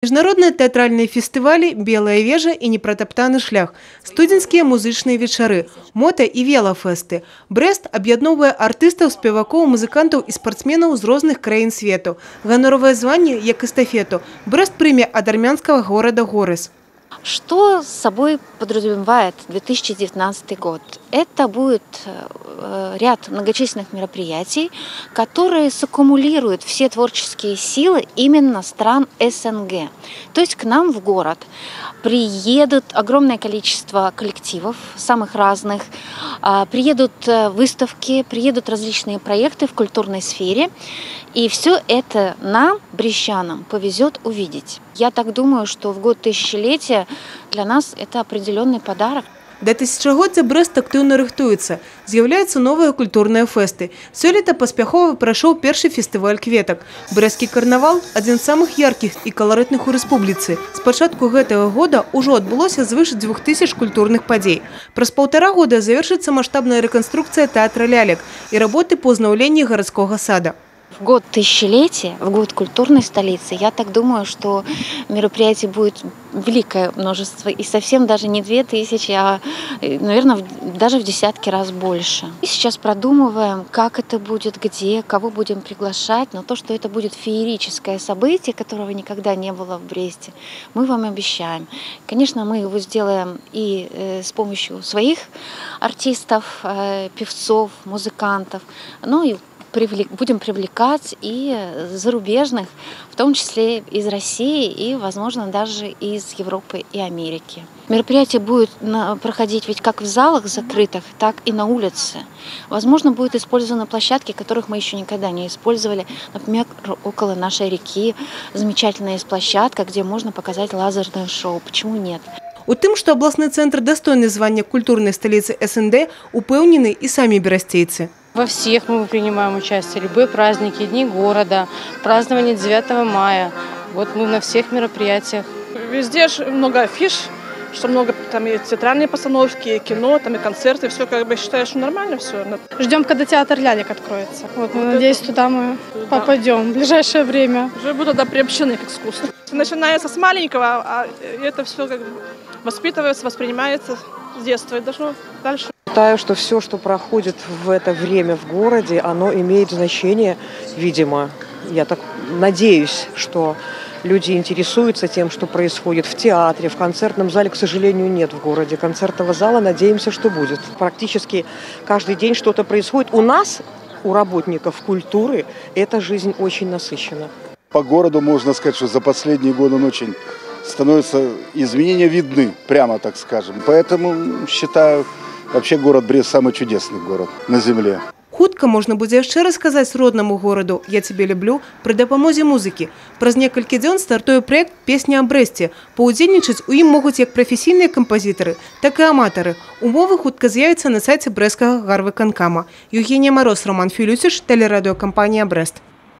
Міжнародныя тэатральныя фестывалі, белая вежа і непратаптаны шлях, студзеньскія музычныя вечары, мото- і велафэсты. Брэст аб'ядноўвае артыстаў, спевакоў, музыкантаў і спартсменаў з розных краін свету. Ганоровае званне, як эстафету, Брэст прыме ад армянскага горада Горыс. Что собой подразумевает 2019 год? Это будет ряд многочисленных мероприятий, которые саккумулируют все творческие силы именно стран СНГ. То есть к нам в город приедут огромное количество коллективов самых разных, приедут выставки, приедут различные проекты в культурной сфере. И все это нам, брещанам, повезет увидеть. Я так думаю, что в год тысячелетия для нас это определенный подарок. Да тысячагоддзя Брэст актыўна рыхтуецца. З'яўляюцца новыя культурныя фэсты. Сёлета паспяхова прайшоў першы фестываль кветак. Брэсцкі карнавал – адзін з самых яркіх і каларытных у рэспубліцы. З пачатку гэтага года ўжо адбылося звыш 2000 культурных падзей. Праз 1,5 года завершыцца маштабная рэканструкцыя тэатра лялек і работы по ўзнаўленні гарадскога сада. В год тысячелетия, в год культурной столицы, я так думаю, что мероприятий будет великое множество. И совсем даже не 2000, а, наверное, даже в десятки раз больше. И сейчас продумываем, как это будет, где, кого будем приглашать. Но то, что это будет феерическое событие, которого никогда не было в Бресте, мы вам обещаем. Конечно, мы его сделаем и с помощью своих артистов, певцов, музыкантов, но и будем привлекать и зарубежных, в том числе из России и, возможно, даже из Европы и Америки. Мероприятие будет проходить ведь как в залах закрытых, так и на улице. Возможно, будут использованы площадки, которых мы еще никогда не использовали. Например, около нашей реки замечательная есть площадка, где можно показать лазерное шоу. Почему нет? У тым, што абласны цэнтр дастойны звання культурнай сталіцы СНД, упэўнены і самі берасцейцы. Во всех мы принимаем участие, любые праздники, дни города, празднование 9 мая. Вот мы на всех мероприятиях. Везде много афиш, что много там и театральные постановки, и кино, там и концерты, все как бы считаю, что нормально все. Ждем, когда театр лялек откроется. Вот, надеюсь, туда мы попадем в ближайшее время. Уже будут приобщены к искусству. Начинается с маленького, а это все как бы воспитывается, воспринимается с детства и должно дальше. Считаю, что все, что проходит в это время в городе, оно имеет значение, видимо. Я так надеюсь, что люди интересуются тем, что происходит в театре, в концертном зале, к сожалению, нет в городе. Концертного зала, надеемся, что будет. Практически каждый день что-то происходит. У нас, у работников культуры, эта жизнь очень насыщена. По городу можно сказать, что за последние годы он очень становятся, изменения видны, прямо так скажем. Поэтому считаю, вообще город Брест самый чудесный город на земле. Хутка можна будзе яшчэ расказаць роднаму гораду «Я цябе люблю» пры дапамозе музыкі. Праз некалькі дзён стартуе праект «Песня о Брэсце». Паўдзельнічаць у ім могуць як прафесійныя кампазітары, так і аматары. Умовы хутка з'явяцца на сайце брэсцкага гарвыканкама. Евгения Мороз, Роман Філюціш, тэлерадыёкампанія «Брэст».